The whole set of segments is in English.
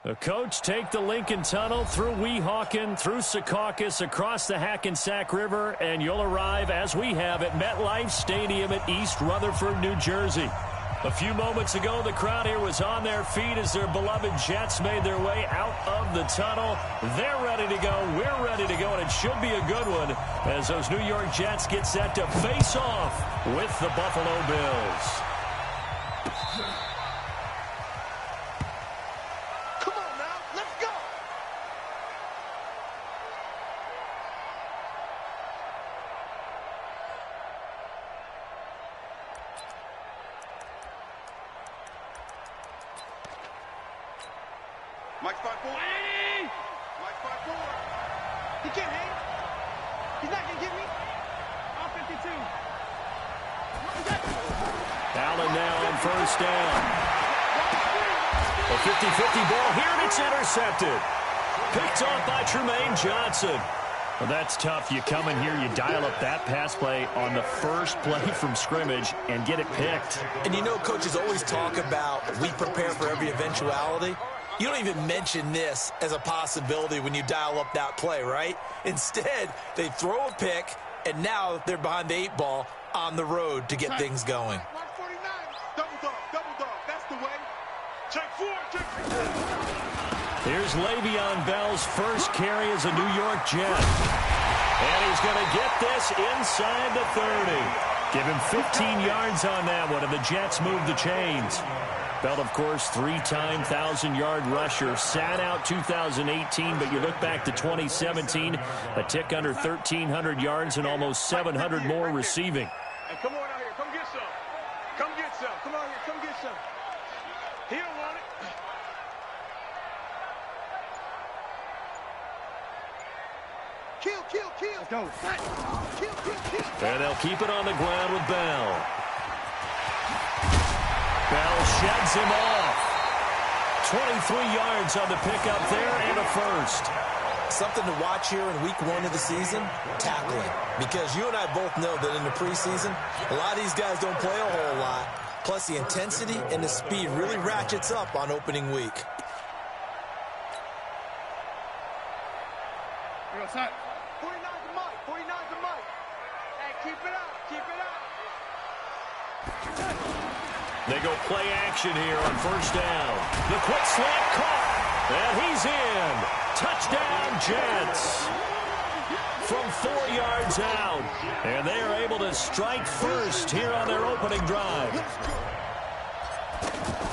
The coach take the Lincoln Tunnel through Weehawken, through Secaucus, across the Hackensack River, and you'll arrive, as we have, at MetLife Stadium at East Rutherford, New Jersey. A few moments ago, the crowd here was on their feet as their beloved Jets made their way out of the tunnel. They're ready to go. We're ready to go, and it should be a good one as those New York Jets get set to face off with the Buffalo Bills. Mike 5-4. Mike 5-4. He can't hang. He's not going to get me. I'm 52. Allen now on first down. A 50-50 ball here, and it's intercepted. Picked off by Tremaine Johnson. Well, that's tough. You come in here, you dial up that pass play on the first play from scrimmage and get it picked. And you know, coaches always talk about we prepare for every eventuality. You don't even mention this as a possibility when you dial up that play, right? Instead, they throw a pick, and now they're behind the 8 ball on the road to get things going. Mark 49. Double dog. That's the way. Check 4. Here's Le'Veon Bell's first carry as a New York Jet. And he's going to get this inside the 30. Give him 15 yards on that one, and the Jets move the chains. Bell, of course, 3-time 1,000-yard rusher. Sat out 2018, but you look back to 2017, a tick under 1,300 yards and almost 700 more receiving. Hey, come on out here. Come get some. Come get some. Come on here. Come get some. He don't want it. Kill. Let's go. Kill. And they'll keep it on the ground with Bell. Bell sheds him off. 23 yards on the pickup there and a first. Something to watch here in week 1 of the season, tackling. Because you and I both know that in the preseason, a lot of these guys don't play a whole lot. Plus, the intensity and the speed really ratchets up on opening week. Yo, son. 49's the mic. 49's the mic. Hey, keep it up. They go play action here on first down. The quick slant caught. And he's in. Touchdown, Jets. From 4 yards out. And they are able to strike first here on their opening drive.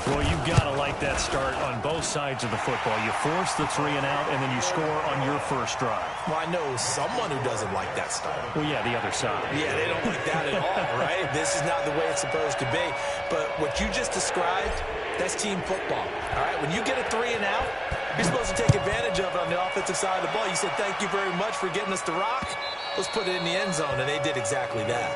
Well, you've got to like that start on both sides of the football. You force the 3 and out, and then you score on your first drive. Well, I know someone who doesn't like that start. Well, yeah, the other side. Yeah, they don't like that at all, right? This is not the way it's supposed to be. But what you just described, that's team football, all right? When you get a 3 and out, you're supposed to take advantage of it on the offensive side of the ball. You said, thank you very much for getting us the rock. Let's put it in the end zone, and they did exactly that.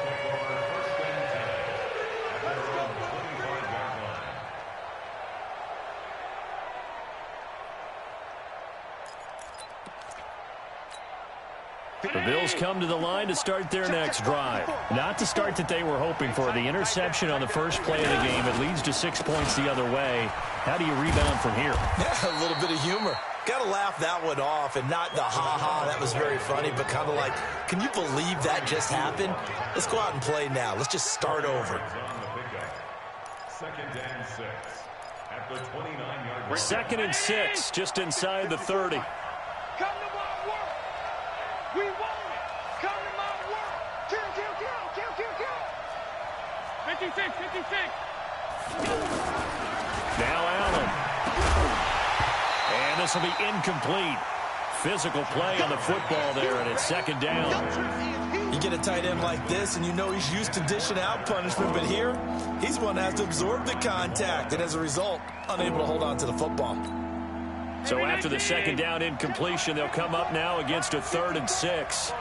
The Bills come to the line to start their next drive. Not the start that they were hoping for. The interception on the first play of the game. It leads to 6 points the other way. How do you rebound from here? Yeah, a little bit of humor. Got to laugh that one off, and not the ha-ha, that was very funny, but kind of like, can you believe that just happened? Let's go out and play now. Let's just start over. 2nd and 6 at the 29-yard line. 2nd and 6, just inside the 30. Come to my work. We want it. Come to my work. Kill. 56. Now Allen. And this will be incomplete. Physical play on the football there, and it's 2nd down. You get a tight end like this, and you know he's used to dishing out punishment, but here, he's one that has to absorb the contact, and as a result, unable to hold on to the football. So after the 2nd down incompletion, they'll come up now against a 3rd and 6.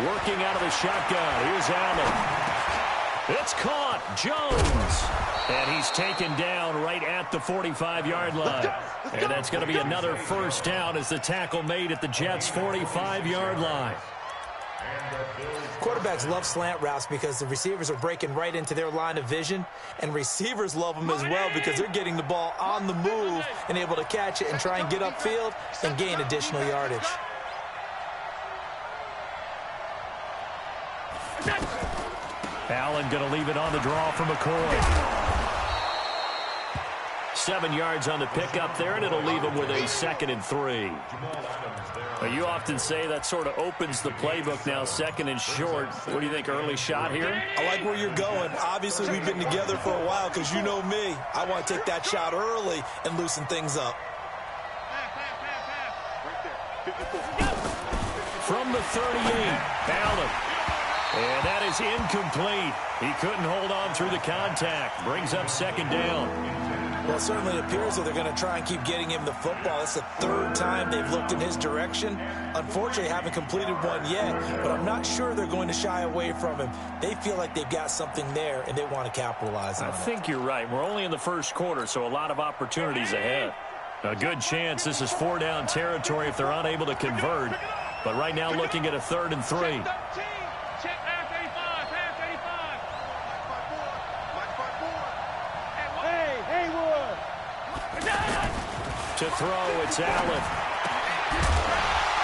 Working out of the shotgun. Here's Allen. It's caught. Jones. And he's taken down right at the 45-yard line. And that's going to be another first down as the tackle made at the Jets' 45-yard line. Quarterbacks love slant routes because the receivers are breaking right into their line of vision, and receivers love them as well because they're getting the ball on the move and able to catch it and try and get upfield and gain additional yardage. Allen going to leave it on the draw for McCoy. 7 yards on the pickup there, and it'll leave him with a 2nd and 3. Well, you often say that sort of opens the playbook now, 2nd and short. What do you think, early shot here? I like where you're going. Obviously, we've been together for a while because you know me. I want to take that shot early and loosen things up. From the 38, Allen. And that is incomplete. He couldn't hold on through the contact. Brings up 2nd down. Well, it certainly appears that they're going to try and keep getting him the football. It's the 3rd time they've looked in his direction. Unfortunately, haven't completed one yet, but I'm not sure they're going to shy away from him. They feel like they've got something there, and they want to capitalize on it. I think you're right. We're only in the 1st quarter, so a lot of opportunities ahead. A good chance this is 4-down territory if they're unable to convert. But right now looking at a 3rd and 3. To throw, it's Allen.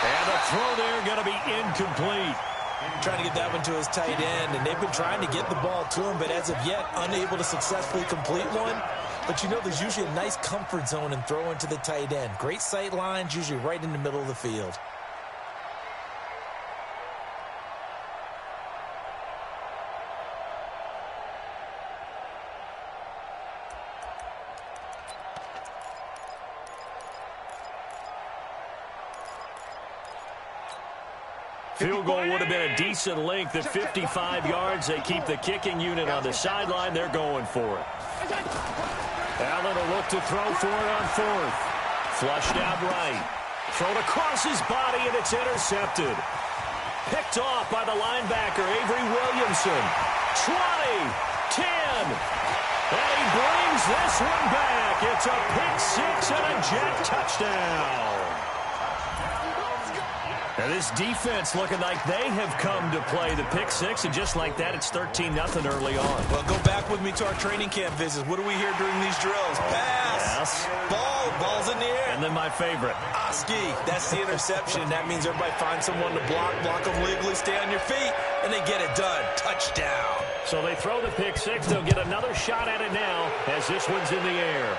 And the throw there going to be incomplete. Trying to get that one to his tight end, and they've been trying to get the ball to him, but as of yet, unable to successfully complete one. But you know, there's usually a nice comfort zone in throwing to the tight end. Great sight lines, usually right in the middle of the field. Field goal would have been a decent length at 55 yards. They keep the kicking unit on the sideline. They're going for it. Allen will look to throw for it on 4th. Flushed out right. Thrown across his body, and it's intercepted. Picked off by the linebacker, Avery Williamson. 20, 10. And he brings this one back. It's a pick 6 and a jet touchdown. And this defense looking like they have come to play the pick 6, and just like that, it's 13-0 early on. Well, go back with me to our training camp visits. What do we hear during these drills? Pass. Yes. Ball's in the air. And then my favorite. Oski, that's the interception. That means everybody finds someone to block them legally, stay on your feet, and they get it done. Touchdown. So they throw the pick 6. They'll get another shot at it now as this one's in the air.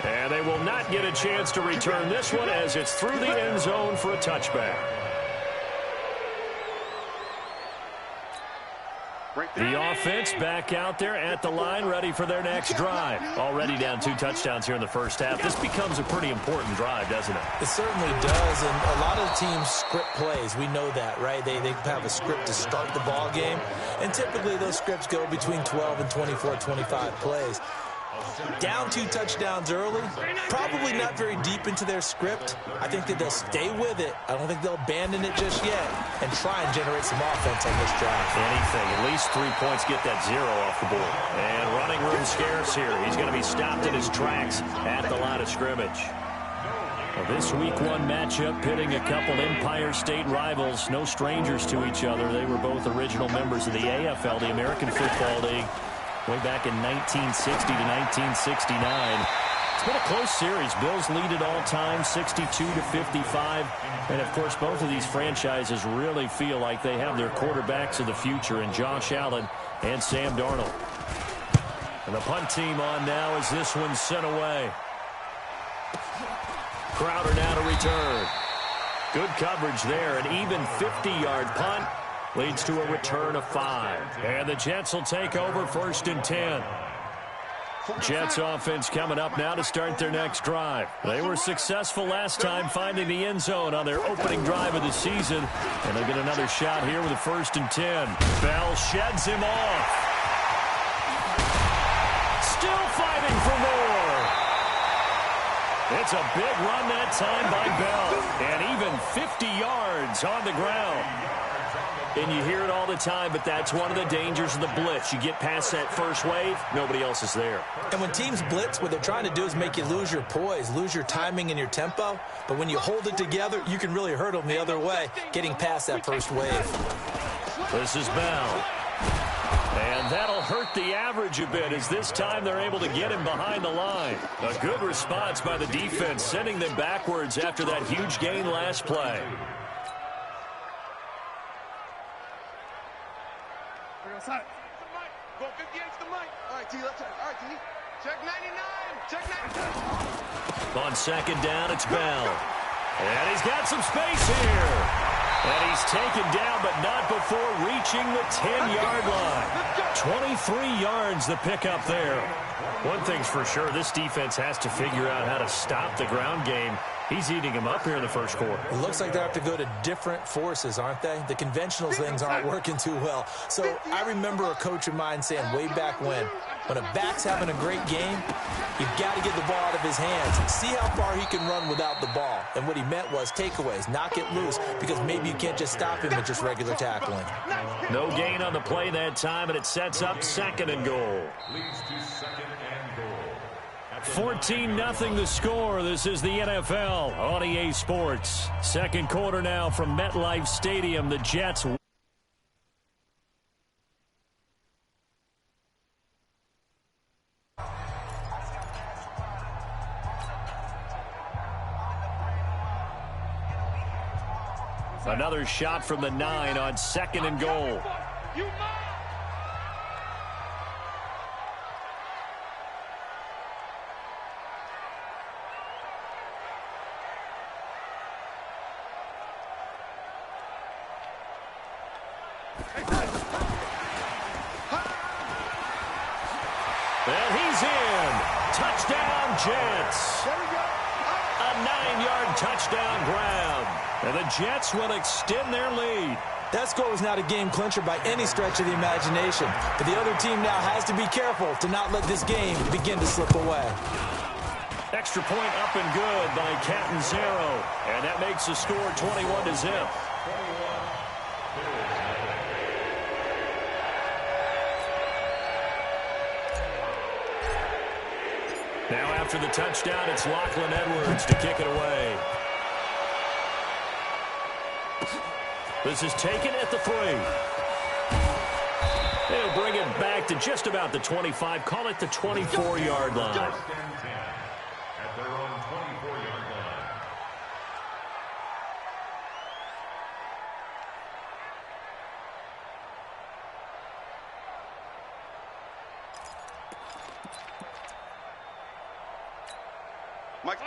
And they will not get a chance to return this one as it's through the end zone for a touchback. The offense back out there at the line, ready for their next drive. Already down 2 touchdowns here in the first half. This becomes a pretty important drive, doesn't it? It certainly does, and a lot of teams script plays. We know that, right? They have a script to start the ball game, and typically those scripts go between 12 and 24, 25 plays. Down 2 touchdowns early, probably not very deep into their script. I think that they'll stay with it. I don't think they'll abandon it just yet and try and generate some offense on this drive. Anything. At least 3 points, get that 0 off the board. And running room scarce here. He's going to be stopped in his tracks at the line of scrimmage. Well, this week 1 matchup pitting a couple Empire State rivals, no strangers to each other. They were both original members of the AFL, the American Football League, way back in 1960 to 1969. It's been a close series. Bills lead it all time, 62-55. And, of course, both of these franchises really feel like they have their quarterbacks of the future in Josh Allen and Sam Darnold. And the punt team on now as this one's sent away. Crowder now to return. Good coverage there. An even 50-yard punt leads to a return of 5. And the Jets will take over 1st and 10. Jets offense coming up now to start their next drive. They were successful last time finding the end zone on their opening drive of the season. And they get another shot here with a 1st and 10. Bell sheds him off. Still fighting for more. It's a big run that time by Bell. And even 50 yards on the ground. And you hear it all the time, but that's one of the dangers of the blitz. You get past that first wave, nobody else is there. And when teams blitz, what they're trying to do is make you lose your poise, lose your timing and your tempo. But when you hold it together, you can really hurt them the other way, getting past that first wave. This is Bell. And that'll hurt the average a bit as this time they're able to get him behind the line. A good response by the defense, sending them backwards after that huge gain last play. Go 50 the mic. All right, T, let's check. All right, T. Check 99. Check 99. On second down, it's Bell. And he's got some space here. And he's taken down, but not before reaching the 10-yard line. 23 yards the pickup there. One thing's for sure, this defense has to figure out how to stop the ground game. He's eating him up here in the first quarter. It looks like they have to go to different forces, aren't they? The conventional things aren't working too well. So I remember a coach of mine saying way back when a back's having a great game, you've got to get the ball out of his hands. See how far he can run without the ball. And what he meant was takeaways, knock it loose, because maybe you can't just stop him with just regular tackling. No gain on the play that time, and it sets up second and goal. 14-0 the score. This is the NFL on EA Sports. Second quarter now from MetLife Stadium. The Jets. Another shot from the 9 on second and goal. And he's in. Touchdown, Jets. A 9-yard touchdown grab. And the Jets will extend their lead. That score was not a game clincher by any stretch of the imagination. But the other team now has to be careful to not let this game begin to slip away. Extra point up and good by Catanzaro. And that makes the score 21-0. Now after the touchdown, it's Lachlan Edwards to kick it away. This is taken at the 3. They'll bring it back to just about the 25. Call it the 24-yard line. At their own 24-yard line.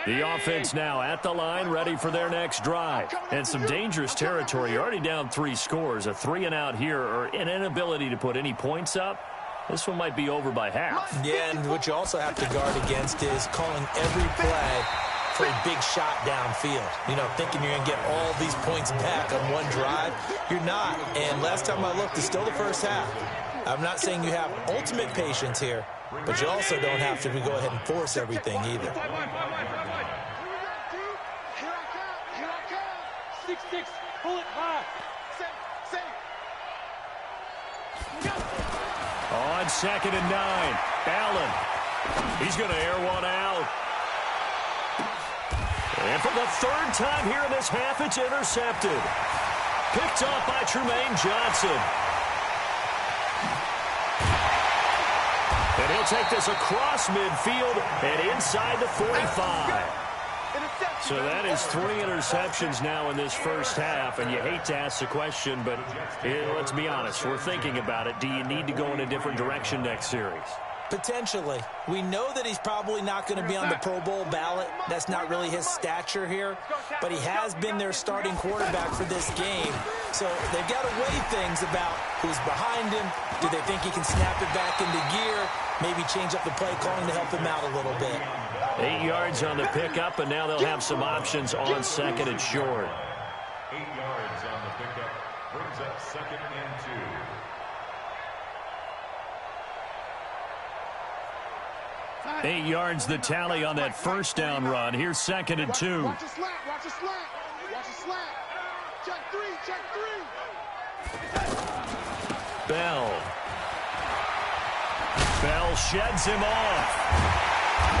The offense now at the line, ready for their next drive. And some dangerous territory. You're already down 3 scores. A 3-and-out here, or an inability to put any points up. This one might be over by half. Yeah, and what you also have to guard against is calling every play for a big shot downfield. You know, thinking you're going to get all these points back on one drive. You're not. And last time I looked, it's still the first half. I'm not saying you have ultimate patience here, but you also don't have to go ahead and force everything either. 6-6, pull it high. On second and 9, Allen. He's going to air one out. And for the 3rd time here in this half, it's intercepted. Picked off by Trumaine Johnson. And he'll take this across midfield and inside the 45. So that is 3 interceptions now in this first half, and you hate to ask the question, but let's be honest, we're thinking about it. Do you need to go in a different direction next series? Potentially. We know that he's probably not going to be on the Pro Bowl ballot. That's not really his stature here, but he has been their starting quarterback for this game. So they've got to weigh things about who's behind him. Do they think he can snap it back into gear? Maybe change up the play calling to help him out a little bit. 8 yards on the pickup, and now they'll have some options on second and short. 8 yards on the pickup brings up second and 2. Eight yards the tally on that first down run. Here's second and 2. Watch a slant, watch a slant, watch a slant. Check 3, check 3. Bell sheds him off.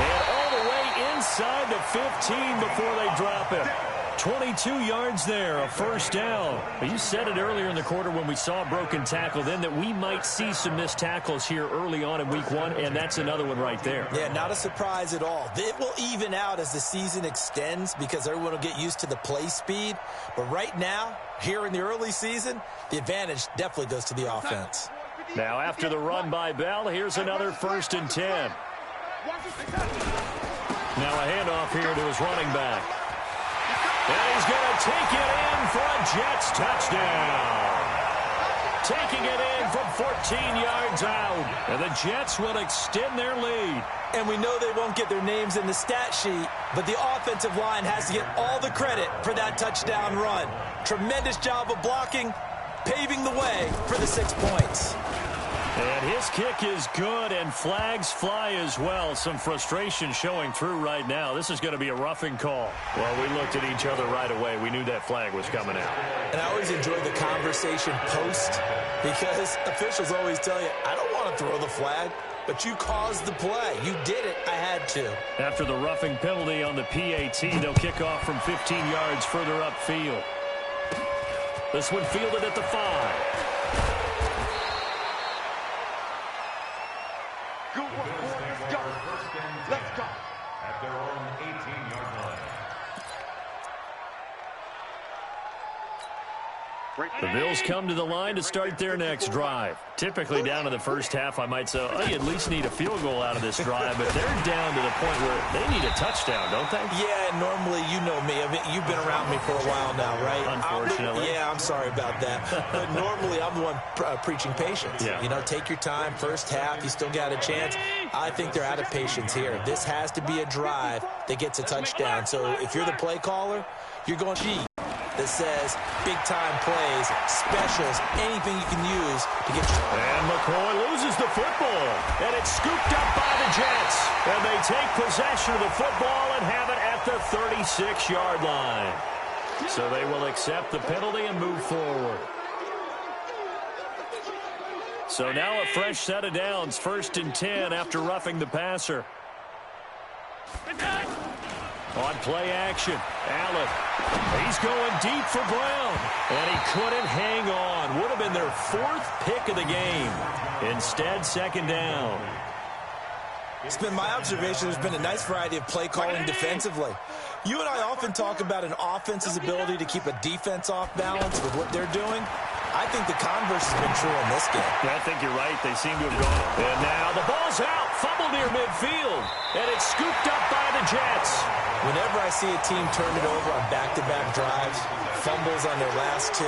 And all the way inside the 15 before they drop it. 22 yards there, a first down. You said it earlier in the quarter when we saw a broken tackle then that we might see some missed tackles here early on in week 1, and that's another one right there. Yeah, not a surprise at all. It will even out as the season extends because everyone will get used to the play speed. But right now, here in the early season, the advantage definitely goes to the offense. Now after the run by Bell, here's another 1st and 10. Now a handoff here to his running back. And he's going to take it in for a Jets touchdown. Taking it in from 14 yards out. And the Jets will extend their lead. And we know they won't get their names in the stat sheet, but the offensive line has to get all the credit for that touchdown run. Tremendous job of blocking, paving the way for the 6 points. And his kick is good, and flags fly as well. Some frustration showing through right now. This is going to be a roughing call. Well, we looked at each other right away. We knew that flag was coming out. And I always enjoy the conversation post because officials always tell you, I don't want to throw the flag, but you caused the play. You did it. I had to. After the roughing penalty on the PAT, they'll kick off from 15 yards further upfield. This one fielded at the 5. Let's go. At their own 18-yard line. The Bills come to the line to start their next drive. Typically down to the first half, I might say, oh, you at least need a field goal out of this drive, but they're down to the point where they need a touchdown, don't they? Yeah, normally, you know me. I mean, you've been around me for a while now, right? Unfortunately. I'm sorry about that. But normally, I'm the one preaching patience. Yeah. You know, take your time. First half, you still got a chance. I think they're out of patience here. This has to be a drive that gets a touchdown. So if you're the play caller, you're going to that says big-time plays, specials, anything you can use to get you. And McCoy loses the football, and it's scooped up by the Jets. And they take possession of the football and have it at the 36-yard line. So they will accept the penalty and move forward. So now a fresh set of downs, 1st and 10 after roughing the passer. On play action, Allen. He's going deep for Brown. And he couldn't hang on. Would have been their 4th pick of the game. Instead, 2nd down. It's been my observation there's been a nice variety of play calling defensively. You and I often talk about an offense's ability to keep a defense off balance with what they're doing. I think the converse has been true in this game. I think you're right. They seem to have gone. And now the ball's out. Fumble near midfield. And it's scooped up by the Jets. Whenever I see a team turn it over on back-to-back drives, fumbles on their last 2,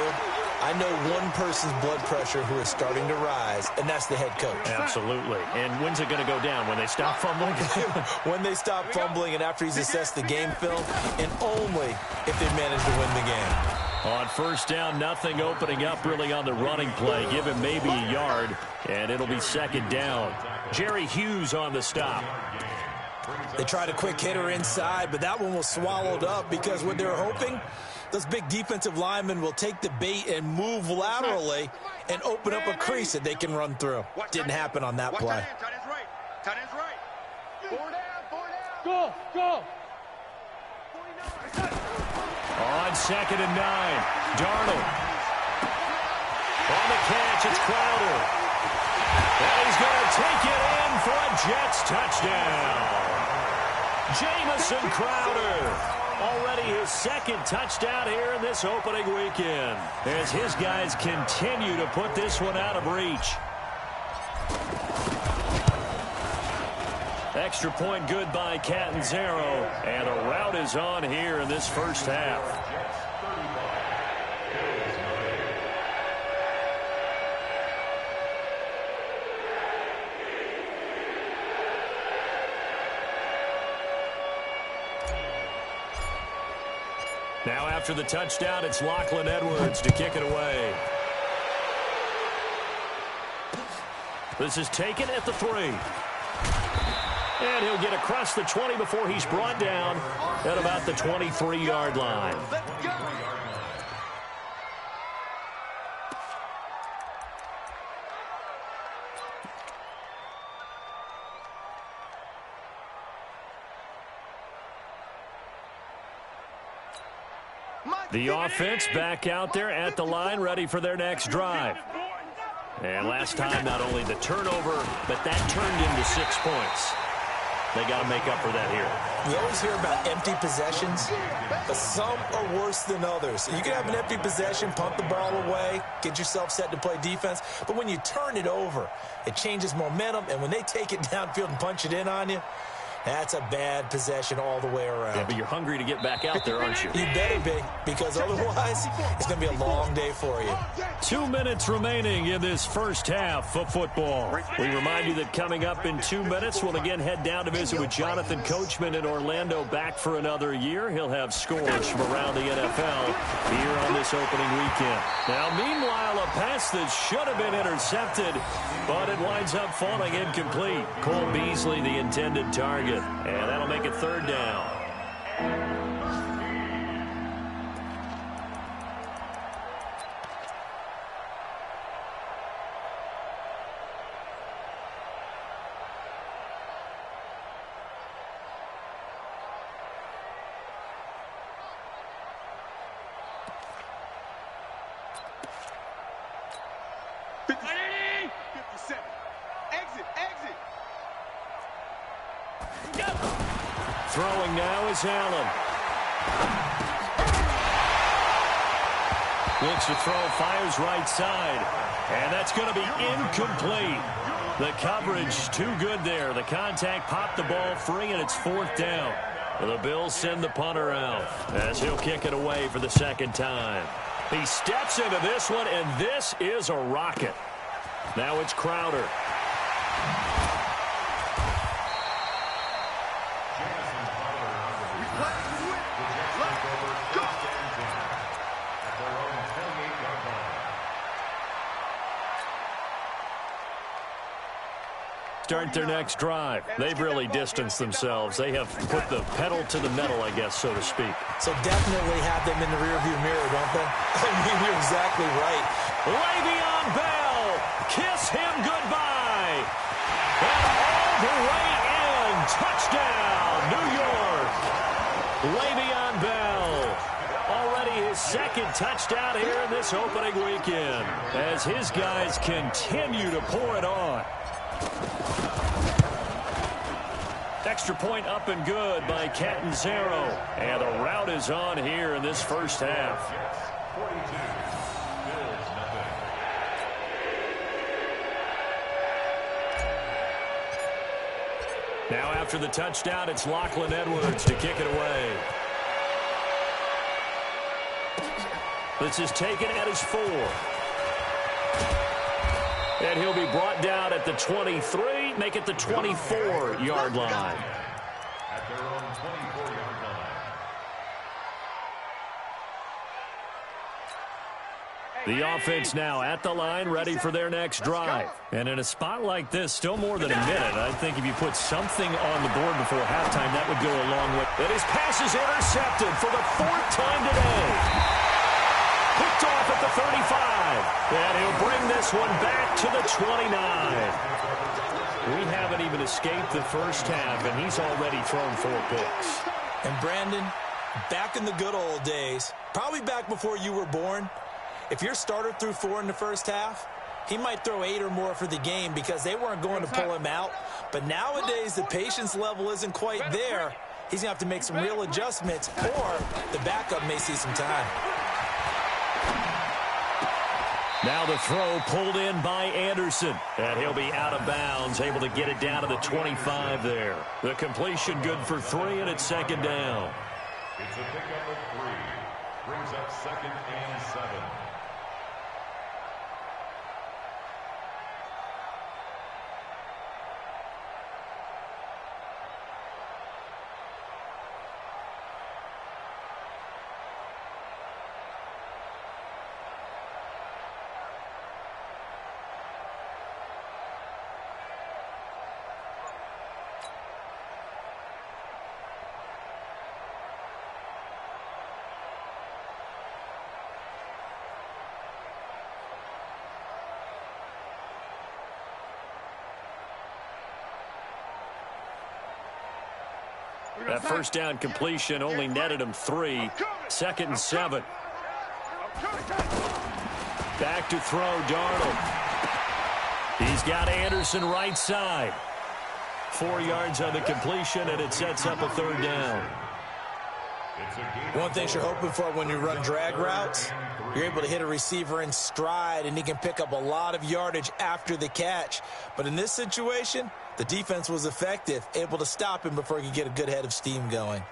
I know one person's blood pressure who is starting to rise, and that's the head coach. Absolutely. And when's it going to go down? When they stop fumbling? When they stop fumbling and after he's assessed the game film, and only if they manage to win the game. On 1st down, nothing opening up really on the running play. Give him maybe a yard, and it'll be 2nd down. Jerry Hughes on the stop. They tried a quick hitter inside, but that one was swallowed up because what they're hoping, those big defensive linemen will take the bait and move laterally and open up a crease that they can run through. Didn't happen on that play. Tight end's right. Tight end's right. 4 down. Go. On 2nd and 9, Darnold. On the catch, it's Crowder. And he's going to take it in for a Jets touchdown. Jamison Crowder. Already his 2nd touchdown here in this opening weekend. As his guys continue to put this one out of reach. Extra point good by Catanzaro. And a rout is on here in this first half. Now after the touchdown, it's Lachlan Edwards to kick it away. This is taken at the 3. And he'll get across the 20 before he's brought down at about the 23-yard line. The offense back out there at the line, ready for their next drive. And last time, not only the turnover, but that turned into 6 points. They got to make up for that here. We always hear about empty possessions, but some are worse than others. You can have an empty possession, pump the ball away, get yourself set to play defense, but when you turn it over, it changes momentum, and when they take it downfield and punch it in on you, that's a bad possession all the way around. Yeah, but you're hungry to get back out there, aren't you? You better be, because otherwise, it's going to be a long day for you. 2 minutes remaining in this first half of football. We remind you that coming up in 2 minutes, we'll again head down to visit with Jonathan Coachman in Orlando, back for another year. He'll have scores from around the NFL here on this opening weekend. Now, meanwhile, a pass that should have been intercepted, but it winds up falling incomplete. Cole Beasley, the intended target. And that'll make it third down. Throwing now is Allen. Looks to throw, fires right side. And that's going to be incomplete. The coverage too good there. The contact popped the ball free, and it's fourth down. The Bills send the punter out as he'll kick it away for the second time. He steps into this one, and this is a rocket. Now it's Crowder. Start their next drive. They've really distanced themselves. They have put the pedal to the metal, I guess, so to speak. So definitely have them in the rearview mirror, don't they? I mean, you're exactly right. Le'Veon Bell, kiss him goodbye. And all the way in. Touchdown, New York. Le'Veon Bell. Already his second touchdown here in this opening weekend as his guys continue to pour it on. Extra point up and good by Catanzaro. And the route is on here in this first half. Now after the touchdown, it's Lachlan Edwards to kick it away. This is taken at his 4. And he'll be brought down at the 23, make it the 24-yard line. At their own 24-yard line. The offense now at the line, ready for their next drive. And in a spot like this, still more than a minute. I think if you put something on the board before halftime, that would go a long way. And his pass is intercepted for the 4th time today. Picked off at the 35. And he'll bring this one back to the 29. We haven't even escaped the first half, and he's already thrown 4 picks. And Brandon, back in the good old days, probably back before you were born, if your starter threw 4 in the first half, he might throw 8 or more for the game because they weren't going to pull him out. But nowadays, the patience level isn't quite there. He's going to have to make some real adjustments, or the backup may see some time. Now the throw pulled in by Anderson. And he'll be out of bounds, able to get it down to the 25 there. The completion good for 3, and it's second down. It's a pickup of 3. Brings up 2nd and 7. That first down completion only netted him 3. 2nd and 7. Back to throw, Darnold. He's got Anderson right side. 4 yards on the completion, and it sets up a 3rd down. One thing you're hoping for when you run drag routes, you're able to hit a receiver in stride, and he can pick up a lot of yardage after the catch. But in this situation, the defense was effective, able to stop him before he could get a good head of steam going.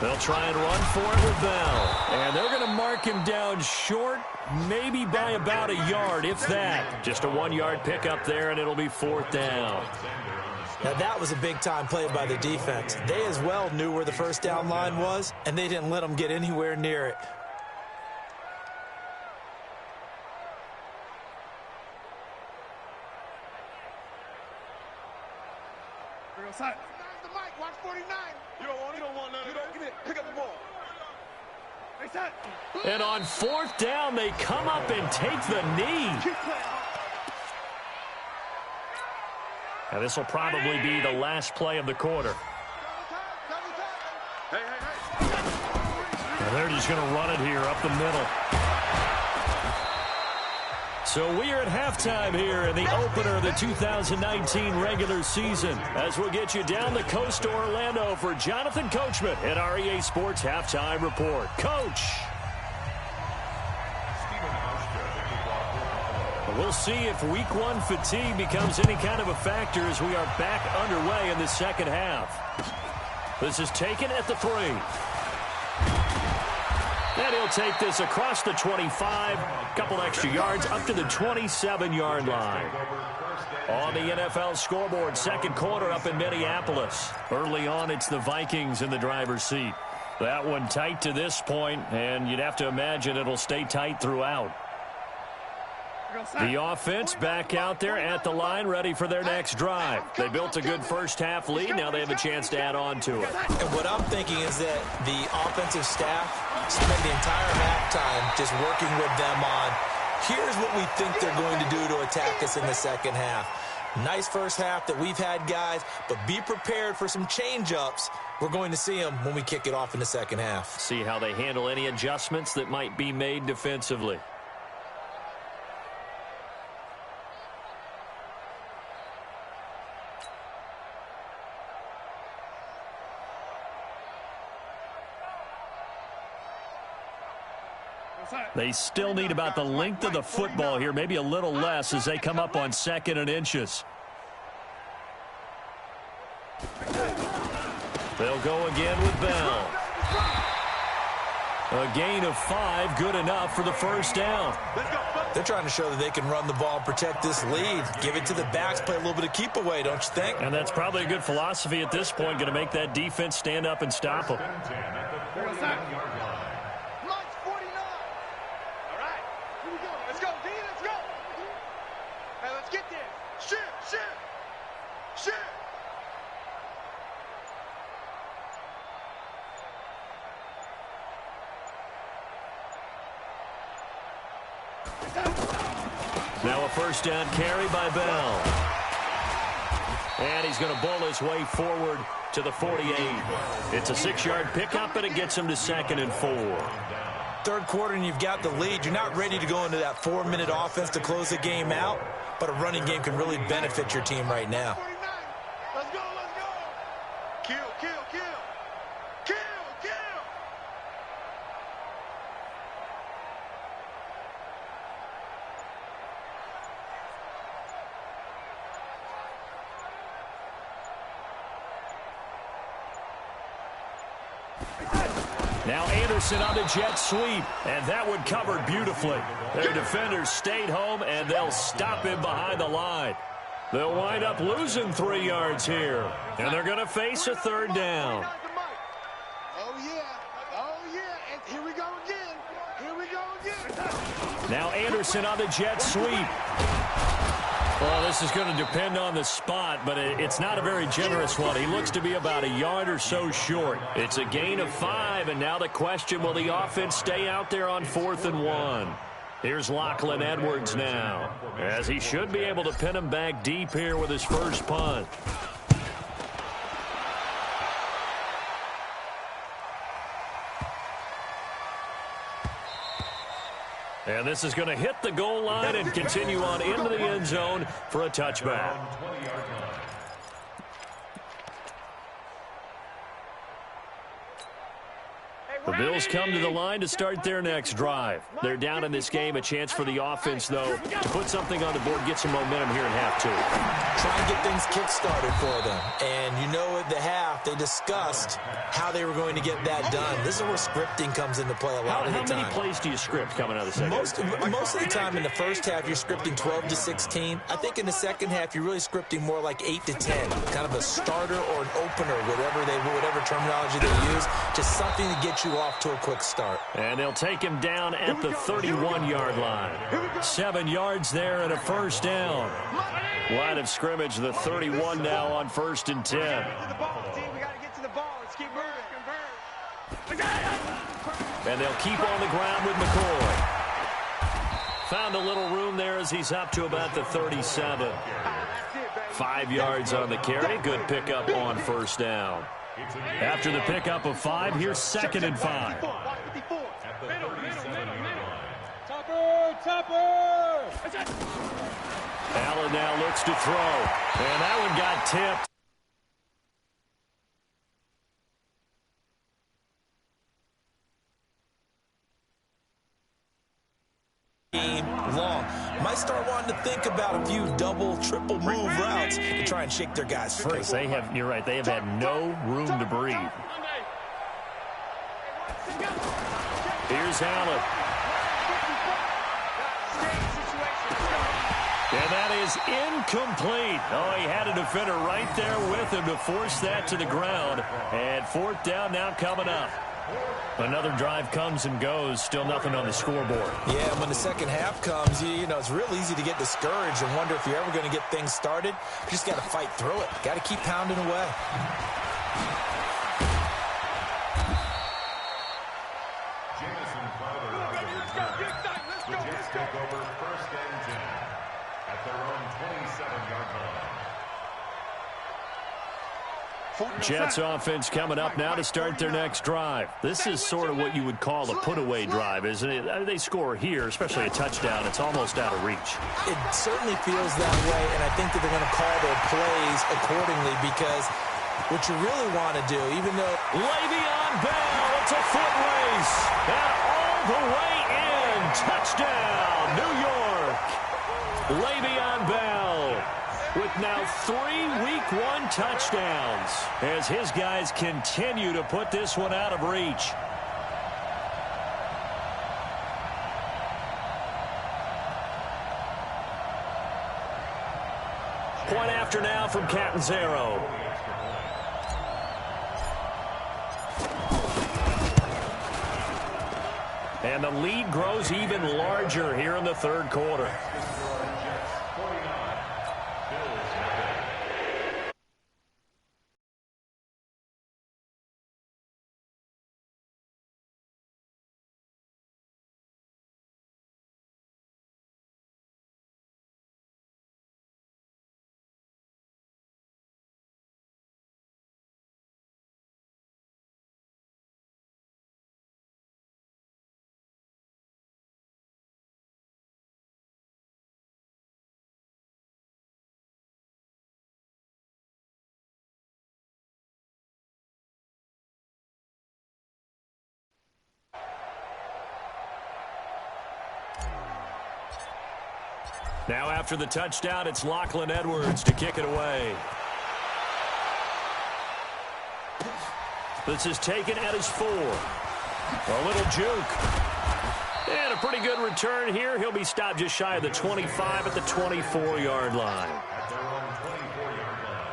They'll try and run for it with Bell. And they're going to mark him down short, maybe by about a yard, if that. Just a 1-yard pickup there, and it'll be 4th down. Now, that was a big-time play by the defense. They as well knew where the first down line was, and they didn't let them get anywhere near it. Outside. The mic, watch 49. You don't want none of that. Give it. Pick up the ball. And on 4th down, they come up and take the knee. Now, this will probably be the last play of the quarter. And they're just going to run it here up the middle. So we are at halftime here in the opener of the 2019 regular season, as we'll get you down the coast to Orlando for Jonathan Coachman at our EA Sports Halftime Report. Coach. We'll see if Week 1 fatigue becomes any kind of a factor as we are back underway in the second half. This is taken at the 3. And he'll take this across the 25, couple extra yards up to the 27-yard line. On the NFL scoreboard, second quarter up in Minneapolis. Early on, it's the Vikings in the driver's seat. That one tight to this point, and you'd have to imagine it'll stay tight throughout. The offense back out there at the line, ready for their next drive. They built a good first-half lead. Now they have a chance to add on to it. And what I'm thinking is that the offensive staff spend the entire halftime just working with them on, here's what we think they're going to do to attack us in the second half. Nice first half that we've had, guys, but be prepared for some change-ups. We're going to see them when we kick it off in the second half. See how they handle any adjustments that might be made defensively. They still need about the length of the football here, maybe a little less as they come up on 2nd and inches. They'll go again with Bell. A gain of 5, good enough for the first down. They're trying to show that they can run the ball and protect this lead. Give it to the backs, play a little bit of keep away, don't you think? And that's probably a good philosophy at this point, going to make that defense stand up and stop them. Now a first down carry by Bell. And he's going to bull his way forward to the 48. It's a 6-yard pickup, and it gets him to 2nd and 4. Third quarter, and you've got the lead. You're not ready to go into that 4-minute offense to close the game out, but a running game can really benefit your team right now. Let's go. Kill. Now Anderson on the jet sweep, and that one covered beautifully. Their defenders stayed home, and they'll stop him behind the line. They'll wind up losing 3 yards here. And they're going to face a third down. Oh, yeah. Oh, yeah. And here we go again. Here we go again. Now Anderson on the jet sweep. Well, this is going to depend on the spot, but it's not a very generous one. He looks to be about a yard or so short. It's a gain of 5, and now the question, will the offense stay out there on 4th and 1? Here's Lachlan Edwards now, as he should be able to pin him back deep here with his first punt. And this is going to hit the goal line and continue on into the end zone for a touchback. The Bills come to the line to start their next drive. They're down in this game. A chance for the offense, though, to put something on the board, get some momentum here in half 2. Try and get things kick-started for them. And you know at the half, they discussed how they were going to get that done. This is where scripting comes into play a lot of the time. How many plays do you script coming out of the second? Most of the time in the first half, you're scripting 12 to 16. I think in the second half, you're really scripting more like 8 to 10. Kind of a starter or an opener, whatever terminology they use. Just something to get you off to a quick start. And they'll take him down at the 31-yard line. 7 yards there and a first down. Line of scrimmage, the 31 now on 1st and 10. We got to get to the ball. Let's keep moving. And they'll keep on the ground with McCoy. Found a little room there as he's up to about the 37. 5 yards on the carry. Good pickup on first down. After the pickup of 5, here's 2nd and 5. Allen now looks to throw. And that one got tipped. Long. Might start wanting to think about a few double, triple move routes to try and shake their guys free. You're right, they have had no room to breathe. Here's Allen. And that is incomplete. Oh, he had a defender right there with him to force that to the ground. And 4th down now coming up. Another drive comes and goes. Still nothing on the scoreboard. Yeah, when the second half comes, you know, it's real easy to get discouraged and wonder if you're ever going to get things started. You just got to fight through it. Got to keep pounding away. Jamison Crowder the Jets take over 1st and 10 at their own 27-yard line. Jets offense coming up now to start their next drive. This is sort of what you would call a put-away drive, isn't it? They score here, especially a touchdown. It's almost out of reach. It certainly feels that way, and I think that they're going to call their plays accordingly because what you really want to do, even though... Le'Veon Bell, it's a foot race, and all the way in. Touchdown, New York. Le'Veon Bell with now 3 Week 1 touchdowns as his guys continue to put this one out of reach. Point after now from Catanzaro. And the lead grows even larger here in the 3rd quarter. Now after the touchdown, it's Lachlan Edwards to kick it away. This is taken at his 4. A little juke. And a pretty good return here. He'll be stopped just shy of the 25 at the 24-yard line. At their own 24-yard line.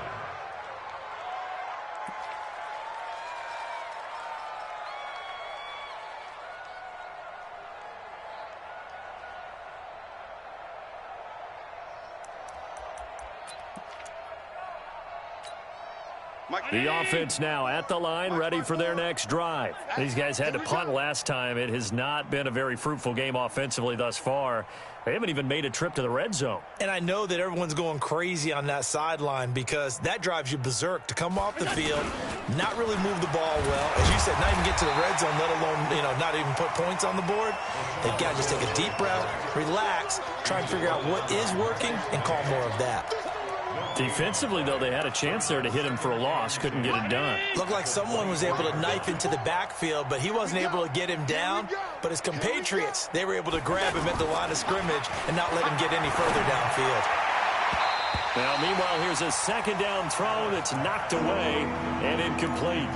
The offense now at the line, ready for their next drive. These guys had to punt last time. It has not been a very fruitful game offensively thus far. They haven't even made a trip to the red zone. And I know that everyone's going crazy on that sideline because that drives you berserk to come off the field, not really move the ball well. As you said, not even get to the red zone, let alone, not even put points on the board. They've got to just take a deep breath, relax, try and figure out what is working, and call more of that. Defensively, though, they had a chance there to hit him for a loss. Couldn't get it done. Looked like someone was able to knife into the backfield, but he wasn't able to get him down. But his compatriots, they were able to grab him at the line of scrimmage and not let him get any further downfield. Now, meanwhile, here's a second down throw that's knocked away and incomplete.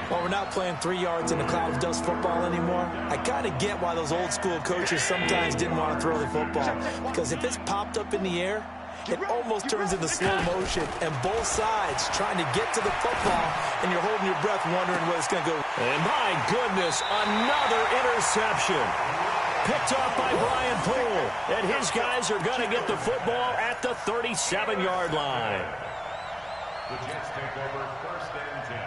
Well, we're not playing 3 yards in a cloud of dust football anymore. I kind of get why those old school coaches sometimes didn't want to throw the football. Because if it's popped up in the air, it almost turns into slow motion, and both sides trying to get to the football, and you're holding your breath wondering where it's going to go. And my goodness, another interception. Picked off by Brian Poole, and his guys are going to get the football at the 37-yard line. The Jets take over 1st and 10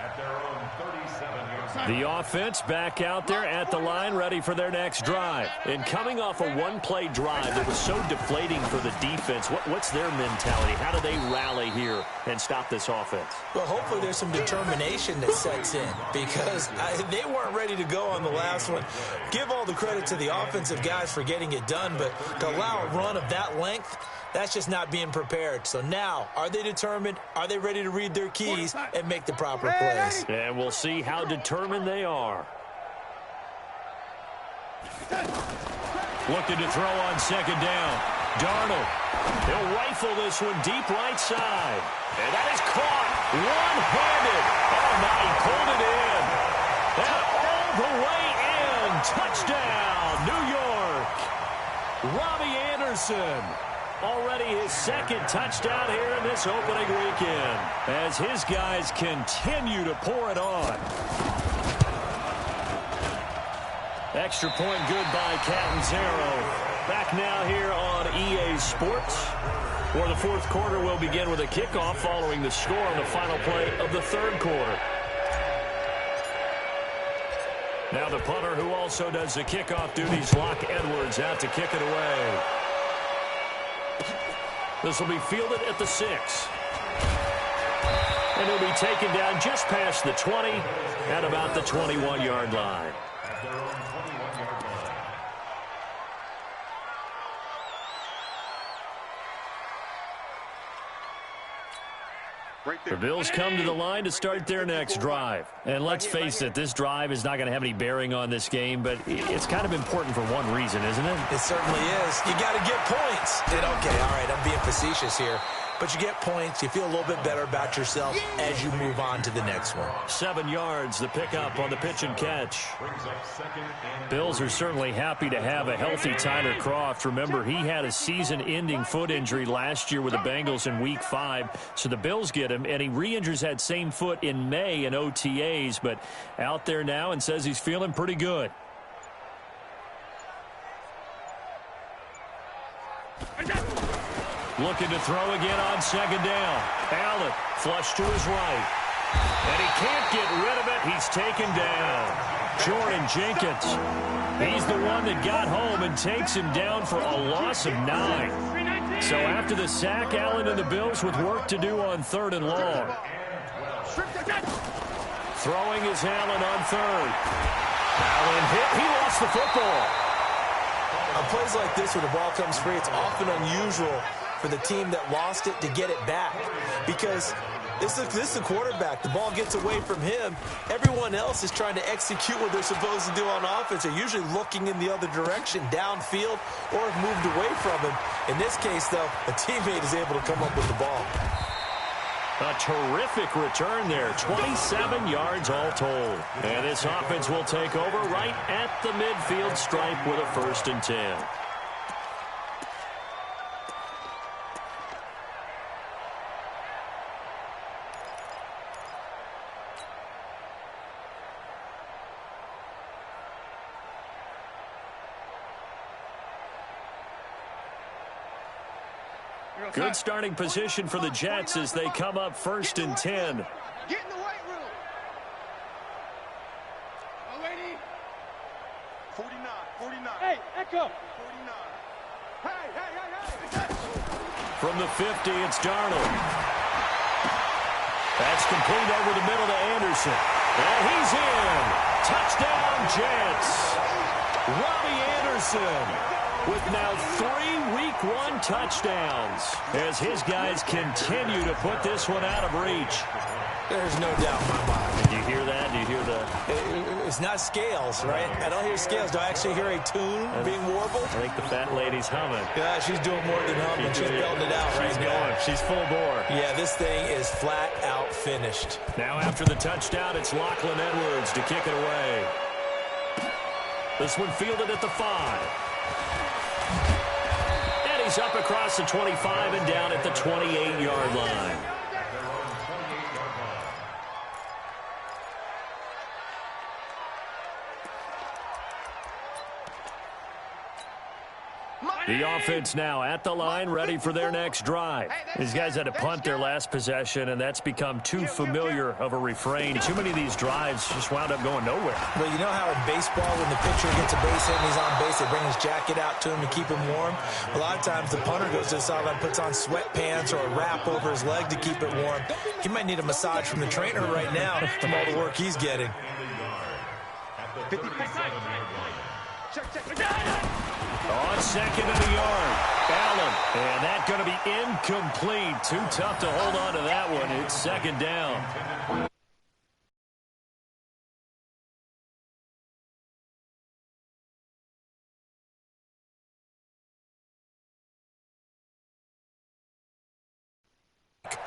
at their own 37-yard line. The offense back out there at the line, ready for their next drive. And coming off a one-play drive that was so deflating for the defense, what's their mentality? How do they rally here and stop this offense? Well, hopefully there's some determination that sets in because they weren't ready to go on the last one. Give all the credit to the offensive guys for getting it done, but to allow a run of that length, that's just not being prepared. So now, are they determined? Are they ready to read their keys and make the proper plays? And we'll see how determined they are. Looking to throw on second down. Darnold. He'll rifle this one deep right side. And that is caught one-handed. Oh, my, he pulled it in. And all the way in. Touchdown, New York. Robbie Anderson. Already his second touchdown here in this opening weekend as his guys continue to pour it on. Extra point good by Catanzaro. Back now here on EA Sports, where the fourth quarter will begin with a kickoff following the score on the final play of the third quarter. Now the punter who also does the kickoff duties, Locke Edwards, out to kick it away. This will be fielded at the 6. And he'll be taken down just past the 20 at about the 21-yard line. At their own 21-yard line. The Bills come to the line to start their next drive. And let's face it, this drive is not going to have any bearing on this game, but it's kind of important for one reason, isn't it? It certainly is. You got to get points. And okay, all right, I'm being facetious here. But you get points, you feel a little bit better about yourself as you move on to the next one. 7 yards, the pickup on the pitch and catch. Bills are certainly happy to have a healthy Tyler Kroft. Remember, he had a season-ending foot injury last year with the Bengals in Week 5. So the Bills get him, and he re-injures that same foot in May in OTAs, but out there now and says he's feeling pretty good. Looking to throw again on second down. Allen, flush to his right. And he can't get rid of it. He's taken down. Jordan Jenkins. He's the one that got home and takes him down for a loss of 9. So after the sack, Allen and the Bills with work to do on 3rd and long. Throwing is Allen on 3rd. Allen hit. He lost the football. On plays like this where the ball comes free, it's often unusual for the team that lost it to get it back because this is the quarterback. The ball gets away from him. Everyone else is trying to execute what they're supposed to do on offense. They're usually looking in the other direction, downfield, or have moved away from him. In this case, though, a teammate is able to come up with the ball. A terrific return there. 27 yards all told. And this offense will take over right at the midfield stripe with a 1st and 10. Good starting position for the Jets as they come up 1st and 10. Get in the weight room. Oh, lady. 49. Hey, Echo. 49. Hey. From the 50, it's Darnold. That's complete over the middle to Anderson. And he's in. Touchdown, Jets. Robbie Anderson with now 3 Week 1 touchdowns as his guys continue to put this one out of reach. There's no doubt in my mind. Did you hear that? Do you hear the... It's not scales, right? I don't hear scales. Do I actually hear a tune being warbled? I think the fat lady's humming. Yeah, she's doing more than humming. She's belting it out right now. She's full bore. Yeah, this thing is flat out finished. Now after the touchdown, it's Lachlan Edwards to kick it away. This one fielded at the 5. And he's up across the 25 and down at the 28-yard line. The offense now at the line, ready for their next drive. These guys had to punt their last possession, and that's become too familiar of a refrain. Too many of these drives just wound up going nowhere. Well, you know how in baseball, when the pitcher gets a base hit and he's on base, they bring his jacket out to him to keep him warm? A lot of times the punter goes to the sideline, puts on sweatpants or a wrap over his leg to keep it warm. He might need a massage from the trainer right now from all the work he's getting. 50. Check. On 2nd and a yard, Allen. And that's going to be incomplete. Too tough to hold on to that one. It's 2nd down.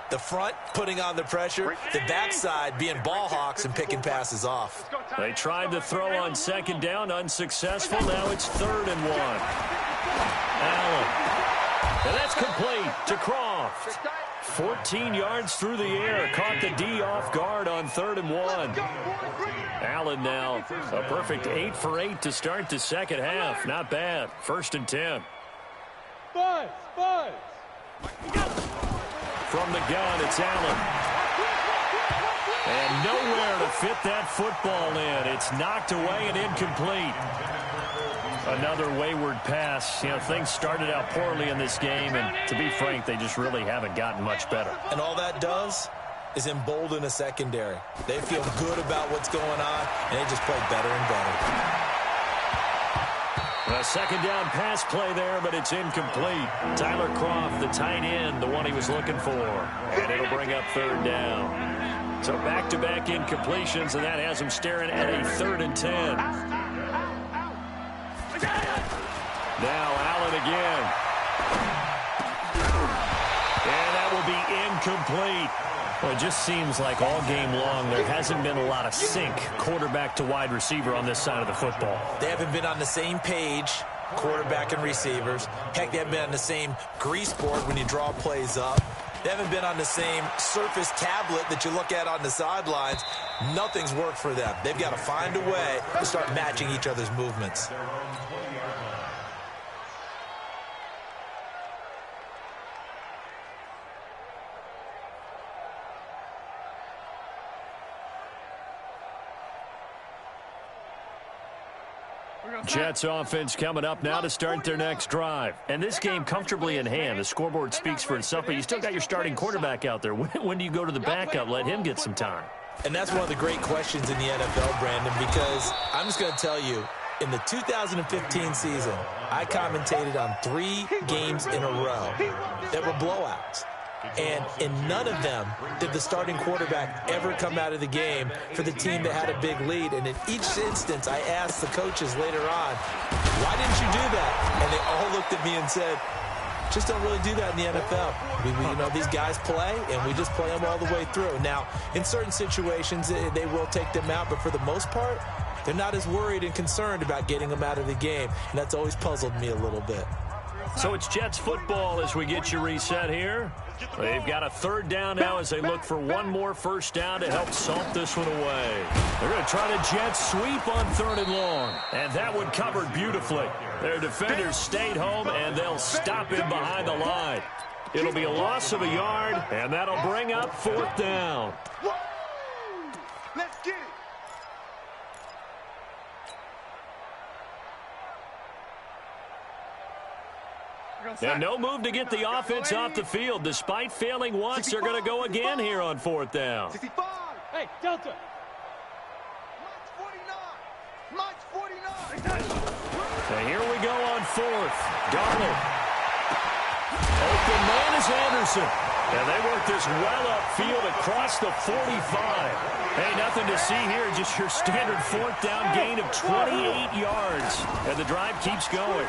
The front putting on the pressure, the backside being ball hawks and picking passes off. They tried to throw on 2nd down, unsuccessful. Now it's 3rd and 1. Allen. And that's complete to Croft. 14 yards through the air. Caught the D off guard on 3rd and 1. Allen now a perfect 8 for 8 to start the second half. Not bad. 1st and 10. Buzz. From the gun, it's Allen. And nowhere to fit that football in. It's knocked away and incomplete. Another wayward pass. You know, things started out poorly in this game, and to be frank, they just really haven't gotten much better. And all that does is embolden a secondary. They feel good about what's going on, and they just play better and better. A 2nd down pass play there, but it's incomplete. Tyler Croft, the tight end, the one he was looking for. And it'll bring up 3rd down. So back-to-back incompletions, and that has him staring at a 3rd and 10. Now Allen again. And that will be incomplete. Well, it just seems like all game long there hasn't been a lot of sync quarterback to wide receiver on this side of the football. They haven't been on the same page, quarterback and receivers. Heck, they haven't been on the same grease board when you draw plays up. They haven't been on the same surface tablet that you look at on the sidelines. Nothing's worked for them. They've got to find a way to start matching each other's movements. Jets offense coming up now to start their next drive. And this game comfortably in hand. The scoreboard speaks for itself, but you still got your starting quarterback out there. When do you go to the backup? Let him get some time. And that's one of the great questions in the NFL, Brandon, because I'm just going to tell you, in the 2015 season, I commentated on 3 games in a row that were blowouts. And in none of them did the starting quarterback ever come out of the game for the team that had a big lead. And in each instance, I asked the coaches later on, why didn't you do that? And they all looked at me and said, Just don't really do that in the NFL. You know, these guys play, and we just play them all the way through. Now, in certain situations, they will take them out, but for the most part, they're not as worried and concerned about getting them out of the game, and that's always puzzled me a little bit. So it's Jets football as we get you reset here. They've got a third down now as they look for one more first down to help salt this one away. They're going to try the Jets sweep on 3rd and long. And that one covered beautifully. Their defenders stayed home, and they'll stop him behind the line. It'll be a loss of a yard, and that'll bring up 4th down. Let's get it. And no move to get the offense off the field. Despite failing once, they're going to go again here on 4th down. 65. Hey, Delta. March 49. And here we go on 4th. Darnold. Open man is Anderson. And they work this well upfield across the 45. Hey, nothing to see here. Just your standard 4th down gain of 28 yards. And the drive keeps going.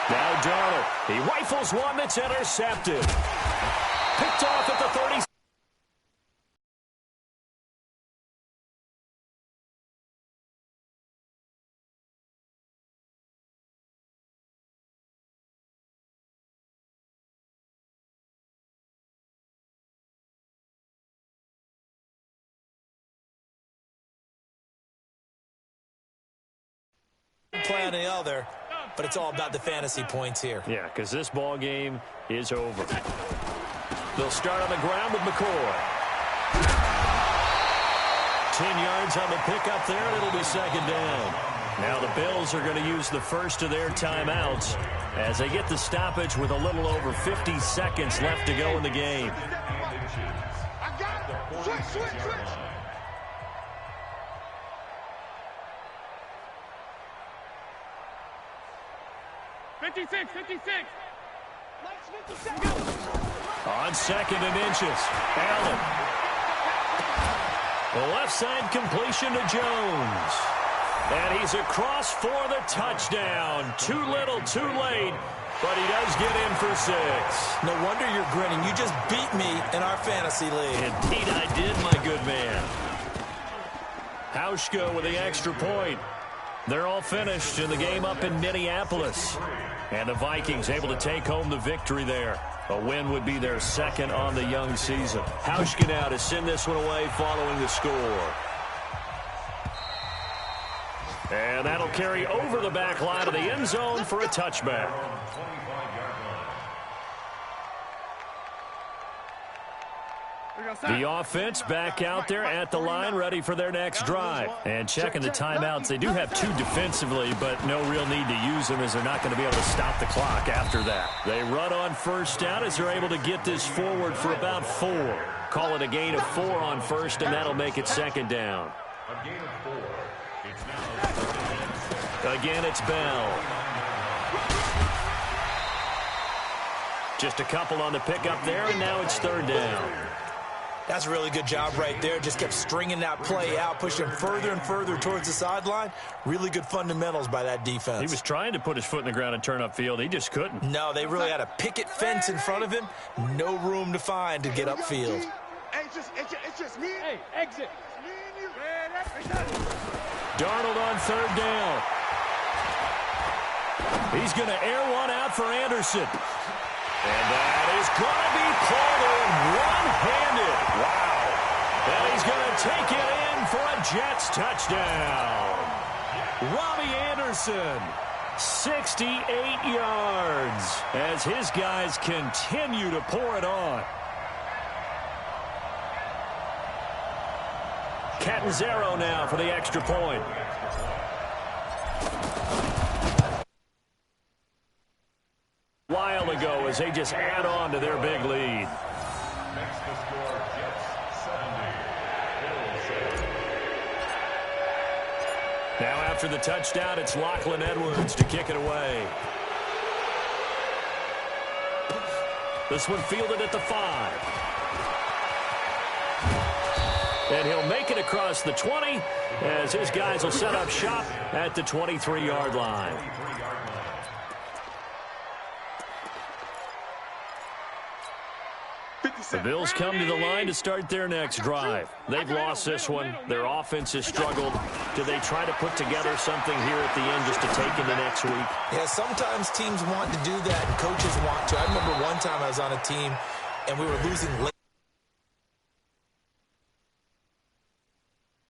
Now Darnold. He rifles one that's intercepted. Picked off at the 30. Play on the other, but it's all about the fantasy points here. Yeah, because this ball game is over. They'll start on the ground with McCoy. 10 yards on the pickup there, and it'll be 2nd down. Now the Bills are going to use the first of their timeouts as they get the stoppage with a little over 50 seconds left to go in the game. I got it. Switch. 56. On 2nd and inches, Allen. The left side completion to Jones. And he's across for the touchdown. Too little, too late, but he does get in for 6. No wonder you're grinning. You just beat me in our fantasy league. Indeed I did, my good man. Hauschka with the extra point. They're all finished in the game up in Minneapolis. And the Vikings able to take home the victory there. A win would be their 2nd on the young season. Hauschka now to send this one away following the score. And that'll carry over the back line of the end zone for a touchback. The offense back out there at the line, ready for their next drive. And checking the timeouts, they do have 2 defensively, but no real need to use them as they're not going to be able to stop the clock after that. They run on 1st down as they're able to get this forward for about 4. Call it a gain of 4 on 1st, and that'll make it 2nd down. A gain of 4. It's now Again, it's Bell. Just a couple on the pickup there, and now it's 3rd down. That's a really good job right there. Just kept stringing that play out, pushing further and further towards the sideline. Really good fundamentals by that defense. He was trying to put his foot in the ground and turn upfield. He just couldn't. No, they really had a picket fence in front of him. No room to find to get upfield. Hey, it's just me. Hey, exit. Me and you. Darnold on 3rd down. He's going to air one out for Anderson. And that is going to be pulled in one-handed. Wow. And he's going to take it in for a Jets touchdown. Robbie Anderson, 68 yards as his guys continue to pour it on. Catanzaro now for the extra point. While ago as they just add on to their big lead. makes the score Jets 70. Bills 70. Now after the touchdown, it's Lachlan Edwards to kick it away. This one fielded at the 5. And he'll make it across the 20 as his guys will set up shop at the 23-yard line. The Bills come to the line to start their next drive. They've lost this one. Their offense has struggled. Do they try to put together something here at the end just to take into next week? Yeah, sometimes teams want to do that and coaches want to. I remember one time I was on a team and we were losing late.